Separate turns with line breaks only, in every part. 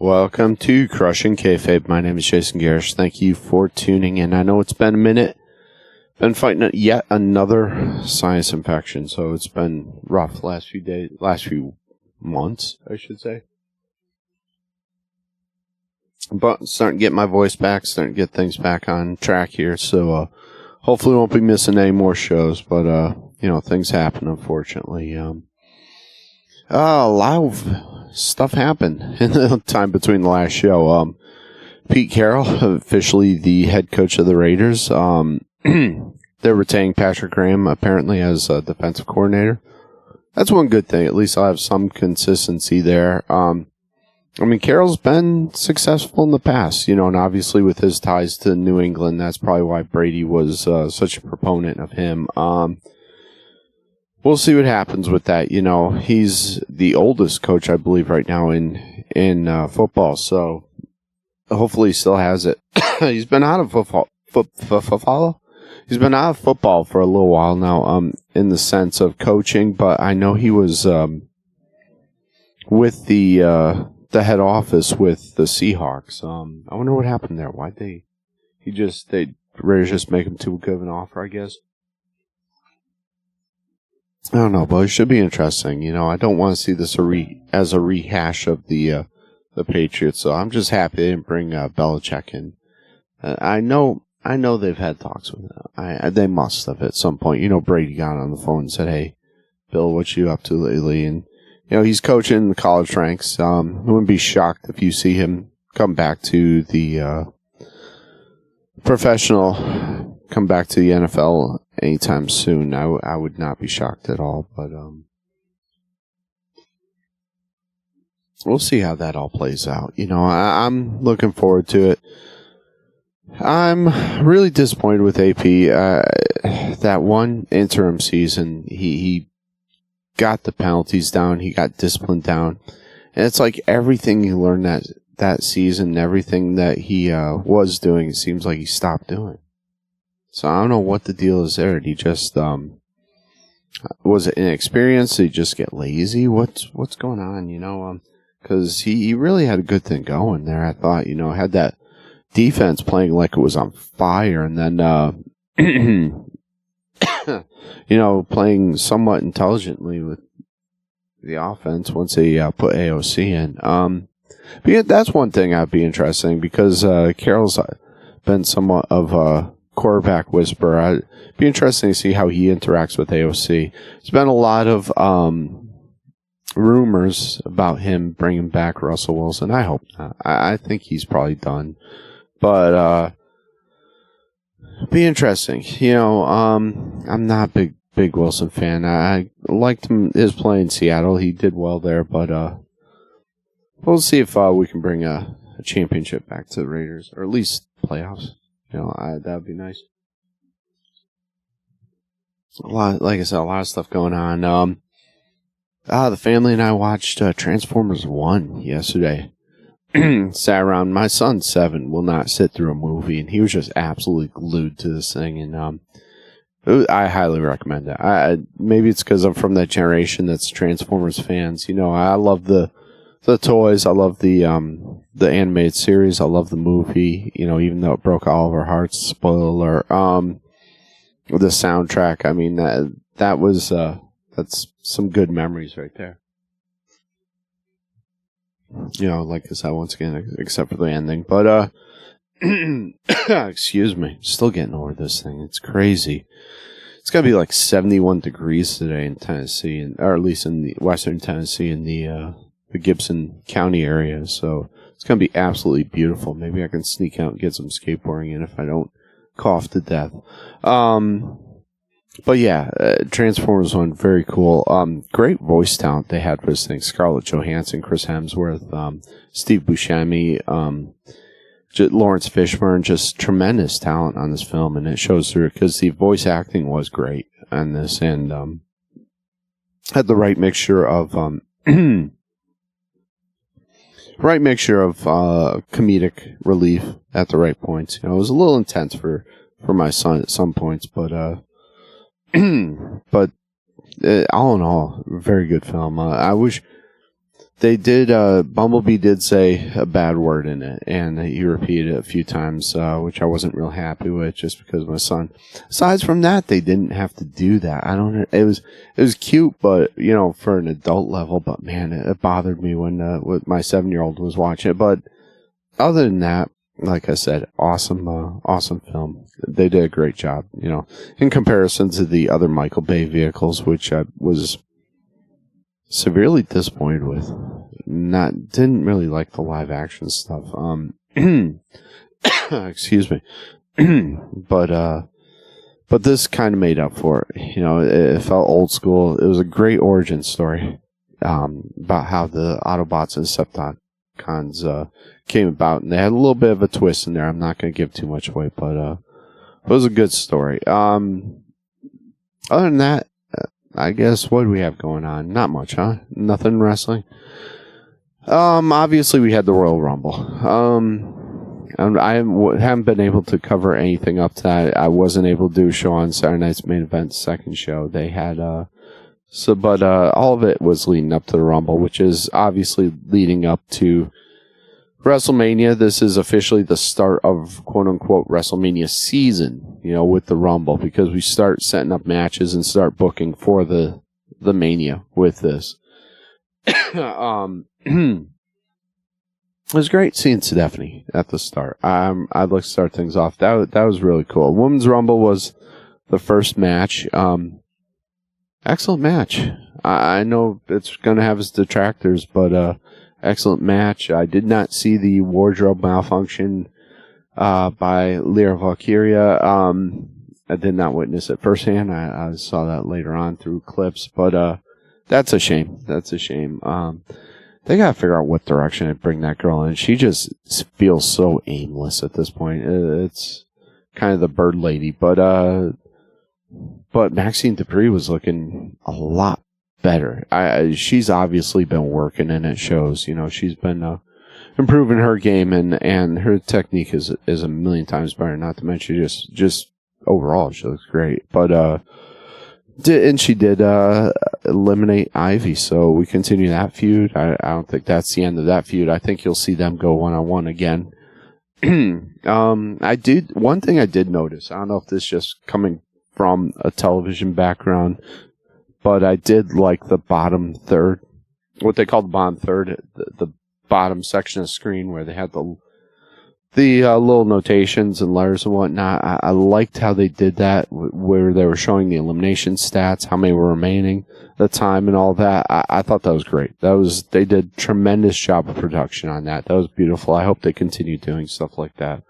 Welcome to Crushing Kayfabe. My name is Jason Garish. Thank you for tuning in. I know it's been a minute. Been fighting yet another sinus infection, so it's been rough last few months, I should say. But starting to get my voice back, starting to get things back on track here, so hopefully won't be missing any more shows, but things happen, unfortunately. A lot of stuff happened in the time between the last show. Pete Carroll, officially the head coach of the Raiders. They're retaining Patrick Graham, apparently, as a defensive coordinator. That's one good thing. At least I'll have some consistency there. Carroll's been successful in the past, and obviously with his ties to New England, that's probably why Brady was such a proponent of him. We'll see what happens with that. He's the oldest coach, I believe, right now in football, so hopefully he still has it. He's been out of football. He's been out of football for a little while now, in the sense of coaching, but I know he was with the head office with the Seahawks. I wonder what happened there. Why'd they Raiders just make him too good of an offer, I guess. I don't know, but it should be interesting. I don't want to see this as a rehash of the Patriots, so I'm just happy they didn't bring Belichick in. I know they've had talks with him. They must have at some point. Brady got on the phone and said, "Hey, Bill, what you up to lately?" And he's coaching the college ranks. I wouldn't be shocked if you see him come back to the come back to the NFL anytime soon. I would not be shocked at all, but we'll see how that all plays out. I'm looking forward to it. I'm really disappointed with AP. That one interim season, he got the penalties down, he got discipline down, and it's like everything he learned that season, everything that he was doing, it seems like he stopped doing. So I don't know what the deal is there. Did he just was it inexperience? Did he just get lazy? What's going on? Because he really had a good thing going there. I thought had that defense playing like it was on fire, and then playing somewhat intelligently with the offense once they put AOC in. But yeah, that's one thing I'd be interested in, because Carroll's been somewhat of a quarterback whisperer. I'd be interesting to see how he interacts with AOC. There's been a lot of rumors about him bringing back Russell Wilson. I hope not. I think he's probably done. But be interesting. I'm not a big Wilson fan. I liked his play in Seattle. He did well there, but we'll see if we can bring a championship back to the Raiders, or at least playoffs. That would be nice. Like I said, a lot of stuff going on. The family and I watched Transformers 1 yesterday. Sat around. My son's 7, will not sit through a movie, and he was just absolutely glued to this thing. And I highly recommend it. Maybe it's because I'm from that generation that's Transformers fans. I love the toys. I love the animated series. I love the movie. Even though it broke all of our hearts. Spoiler alert. The soundtrack. I mean, that's some good memories right there. Like I said, once again, except for the ending. But, excuse me, still getting over this thing. It's crazy. It's going to be like 71 degrees today in Tennessee, or at least in the western Tennessee, in the Gibson County area. So it's going to be absolutely beautiful. Maybe I can sneak out and get some skateboarding in if I don't cough to death. But yeah, Transformers 1, very cool. Great voice talent they had for this thing. Scarlett Johansson, Chris Hemsworth, Steve Buscemi, Lawrence Fishburne, just tremendous talent on this film, and it shows through, because the voice acting was great on this, and had the right mixture of comedic relief at the right points. It was a little intense for my son at some points, but all in all, very good film. I wish They did, Bumblebee did say a bad word in it, and he repeated it a few times, which I wasn't real happy with, just because of my son. Aside from that, they didn't have to do that. It was cute, but, for an adult level, but man, it bothered me when my 7-year-old was watching it. But other than that, like I said, awesome film. They did a great job, in comparison to the other Michael Bay vehicles, which I was severely disappointed with. Didn't really like the live action stuff. Excuse me. But this kind of made up for it. It felt old school. It was a great origin story, about how the Autobots and Decepticons, came about, and they had a little bit of a twist in there. I'm not going to give too much away, but, it was a good story. Other than that, I guess, what do we have going on? Not much, huh? Nothing wrestling. Obviously we had the Royal Rumble. I haven't been able to cover anything up to that. I wasn't able to do a show on Saturday Night's Main Event second show. They had, all of it was leading up to the Rumble, which is obviously leading up to WrestleMania. This is officially the start of quote-unquote WrestleMania season, with the Rumble, because we start setting up matches and start booking for the Mania with this. It was great seeing Stephanie at the start. I'd like to start things off. That was really cool. Women's Rumble was the first match. Excellent match. I know it's going to have its detractors, but excellent match. I did not see the wardrobe malfunction by Lyra Valkyria. I did not witness it firsthand. I saw that later on through clips, but that's a shame. They gotta figure out what direction to bring that girl in. She just feels so aimless at this point. It's kind of the bird lady, but Maxine Dupree was looking a lot better. She's obviously been working, and it shows. She's been improving her game, and her technique is a million times better. Not to mention just overall, she looks great. But she did eliminate Ivy, so we continue that feud. I don't think that's the end of that feud. I think you'll see them go one-on-one again. One thing I did notice, I don't know if this is just coming from a television background, but I did like the bottom third, what they call the bottom third, the bottom section of the screen where they had the little notations and letters and whatnot. I liked how they did that, where they were showing the elimination stats, how many were remaining, the time, and all that. I thought that was great. They did a tremendous job of production on that. That was beautiful. I hope they continue doing stuff like that.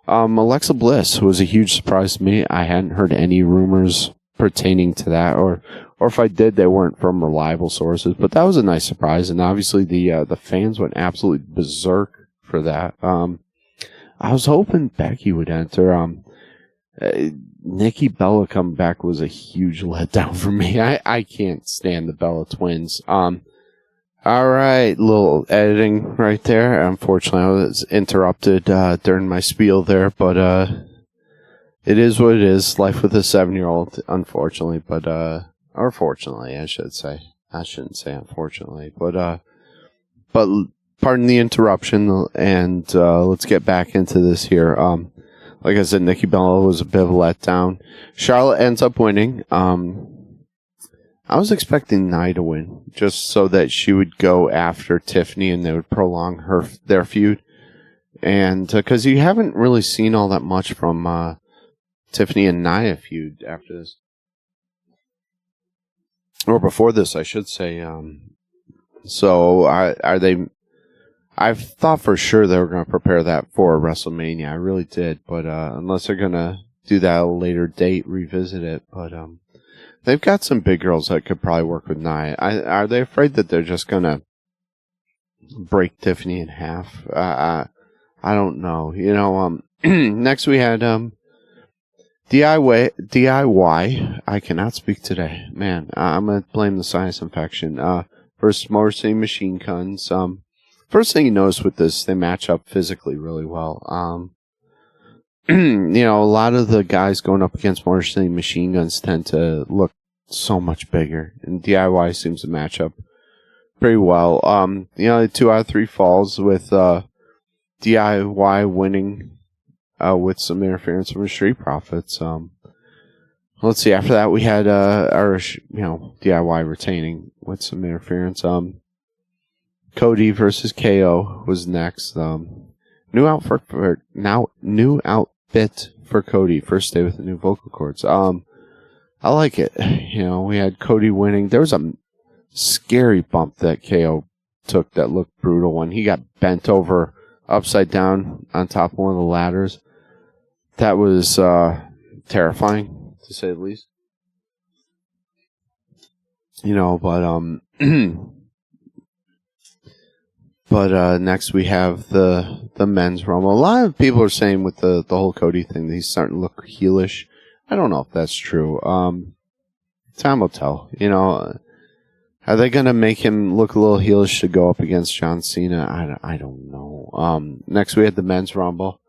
Alexa Bliss was a huge surprise to me. I hadn't heard any rumors pertaining to that, or if I did, they weren't from reliable sources. But that was a nice surprise, and obviously the fans went absolutely berserk for that. I was hoping Becky would enter. Nikki Bella coming back was a huge letdown for me. I can't stand the Bella twins. All right, little editing right there. Unfortunately, I was interrupted during my spiel there, but it is what it is. Life with a 7-year-old, unfortunately, or fortunately, I should say. I shouldn't say unfortunately, but pardon the interruption, and let's get back into this here. Like I said, Nikki Bella was a bit of a letdown. Charlotte ends up winning. I was expecting Nia to win, just so that she would go after Tiffany and they would prolong their feud. And because you haven't really seen all that much from Tiffany and Nia feud after this. Or before this, I should say. So are they... I thought for sure they were going to prepare that for WrestleMania. I really did. But unless they're going to do that at a later date, revisit it. But they've got some big girls that could probably work with Nia. Are they afraid that they're just going to break Tiffany in half? I don't know. Next we had DIY. I cannot speak today. Man, I'm going to blame the sinus infection. Versus Motor City Machine Guns. First thing you notice with this, they match up physically really well. A lot of the guys going up against Motor City Machine Guns tend to look so much bigger, and DIY seems to match up pretty well. The 2 out of 3 falls with DIY winning with some interference from Street Profits. Let's see. After that, we had our DIY retaining with some interference. Cody versus KO was next. New outfit for Cody. First day with the new vocal cords. I like it. We had Cody winning. There was a scary bump that KO took that looked brutal when he got bent over upside down on top of one of the ladders. That was terrifying, to say the least. But next we have the men's Rumble. A lot of people are saying with the whole Cody thing that he's starting to look heelish. I don't know if that's true. Time will tell. Are they going to make him look a little heelish to go up against John Cena? I don't know. Next we had the men's Rumble.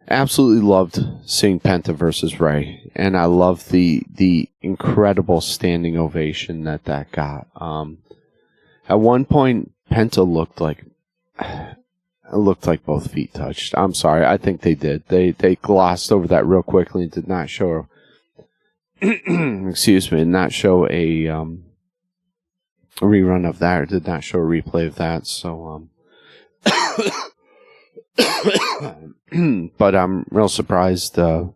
Absolutely loved seeing Penta versus Ray, and I love the incredible standing ovation that got. At one point, Penta looked like both feet touched. I'm sorry, I think they did. They glossed over that real quickly and did not show. Excuse me, not show a rerun of that, or did not show a replay of that. So, but I'm real surprised that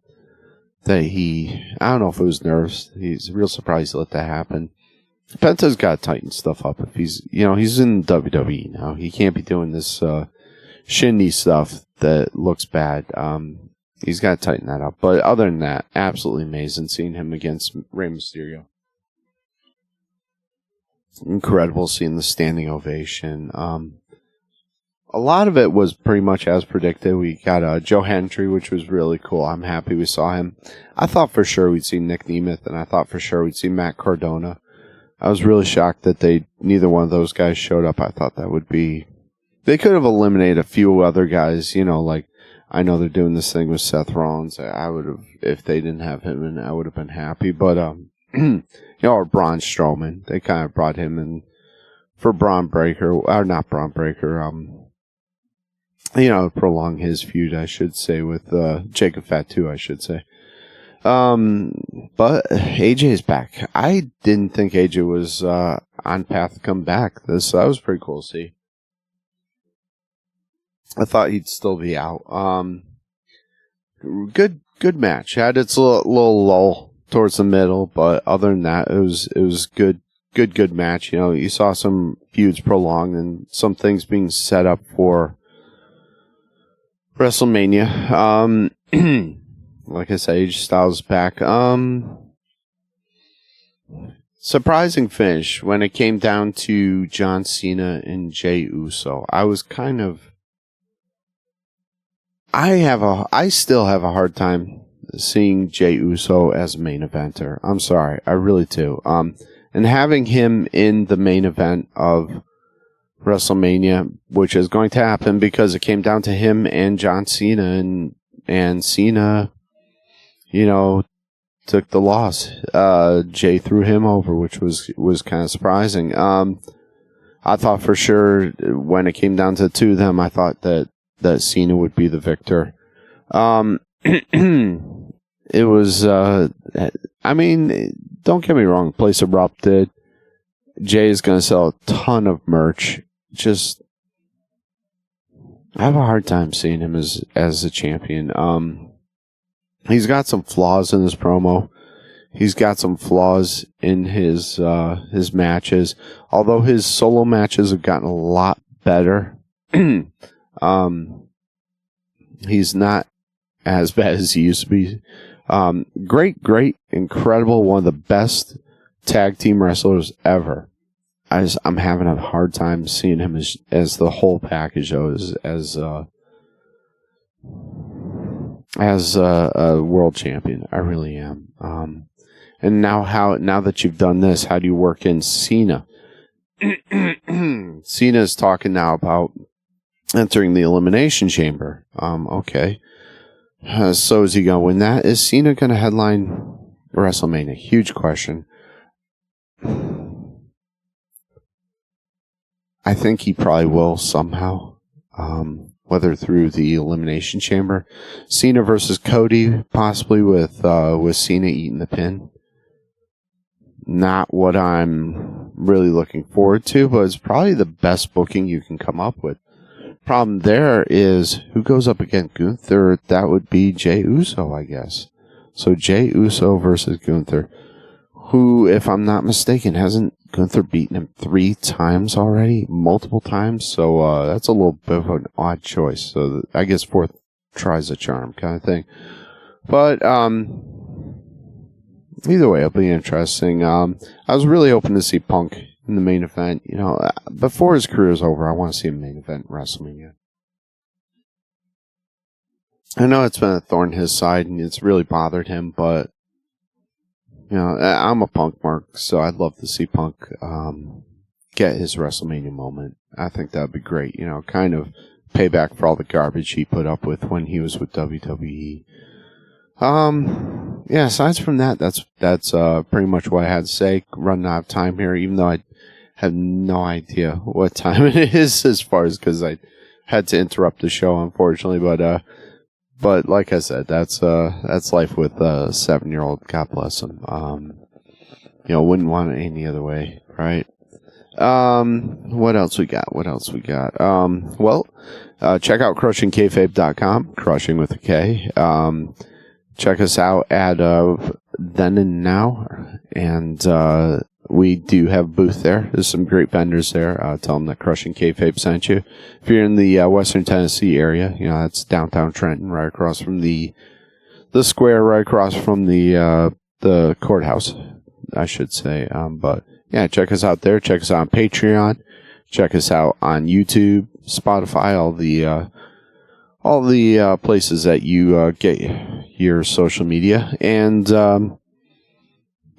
I don't know if it was nerves. He's real surprised he let that happen. Penta's got to tighten stuff up. If he's in WWE now. He can't be doing this shindy stuff that looks bad. He's got to tighten that up. But other than that, absolutely amazing seeing him against Rey Mysterio. Incredible seeing the standing ovation. A lot of it was pretty much as predicted. We got Joe Hendry, which was really cool. I'm happy we saw him. I thought for sure we'd see Nick Nemeth, and I thought for sure we'd see Matt Cardona. I was really shocked that neither one of those guys showed up. I thought that would be... They could have eliminated a few other guys, like I know they're doing this thing with Seth Rollins. I would have, if they didn't have him, and I would have been happy. But or Braun Strowman, they kind of brought him in for Braun Breaker, or not Braun Breaker. Prolong his feud, I should say, with Jacob Fatu, I should say. But AJ's back. I didn't think AJ was on path to come back. That was pretty cool to see. I thought he'd still be out. Good match. Had its little lull towards the middle, but other than that, it was good match. You saw some feuds prolonged and some things being set up for WrestleMania. Like I said, AJ Styles back. Surprising finish when it came down to John Cena and Jey Uso. I still have a hard time seeing Jey Uso as a main eventer. I'm sorry, I really do. And having him in the main event of WrestleMania, which is going to happen because it came down to him and John Cena, and Cena, took the loss. Jey threw him over, which was kind of surprising. I thought for sure when it came down to the two of them, I thought that Cena would be the victor. It was, don't get me wrong, Place erupted. Jey is going to sell a ton of merch. Just, I have a hard time seeing him as a champion. He's got some flaws in his promo. He's got some flaws in his matches. Although his solo matches have gotten a lot better. He's not as bad as he used to be. Great, incredible, one of the best tag team wrestlers ever. I'm having a hard time seeing him as the whole package, though, as a world champion. I really am. And now that you've done this, how do you work in Cena? Cena's talking now about entering the Elimination Chamber. Okay. So is he going to win that? Is Cena going to headline WrestleMania? Huge question. I think he probably will somehow, whether through the Elimination Chamber. Cena versus Cody, possibly with Cena eating the pin. Not what I'm really looking forward to, but it's probably the best booking you can come up with. Problem there is, who goes up against Gunther? That would be Jey Uso, I guess. So Jey Uso versus Gunther, who, if I'm not mistaken, hasn't Gunther beaten him 3 times already? Multiple times? So that's a little bit of an odd choice. So I guess 4th tries a charm kind of thing. But either way, it'll be interesting. I was really hoping to see Punk in the main event. You know, before his career is over, I want to see him main event in WrestleMania. I know it's been a thorn in his side, and it's really bothered him, but, you know, I'm a Punk mark, so I'd love to see Punk get his WrestleMania moment. I think that'd be great. You know, kind of payback for all the garbage he put up with when he was with WWE. Yeah, aside from that, that's pretty much what I had to say. Running out of time here, even though I have no idea what time it is as far as, because I had to interrupt the show, unfortunately, but like I said, that's life with a 7-year-old. God bless him. You know, wouldn't want it any other way, right? What else we got? Well, check out crushingkayfabe.com, crushing with a K. Check us out at Then and Now, and we do have a booth there. There's some great vendors there. Tell them that Crushing Kayfabe sent you. If you're in the Western Tennessee area, you know, that's downtown Trenton, right across from the square, right across from the courthouse, I should say. But yeah, check us out there. Check us out on Patreon. Check us out on YouTube, Spotify, all the places that you get your social media. And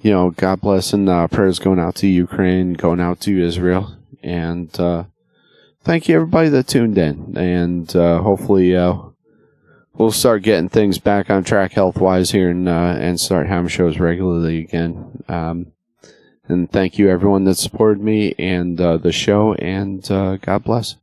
you know, God bless, and prayers going out to Ukraine, going out to Israel. And thank you, everybody that tuned in. And hopefully we'll start getting things back on track health-wise here, and start having shows regularly again. And thank you, everyone that supported me and the show. And God bless.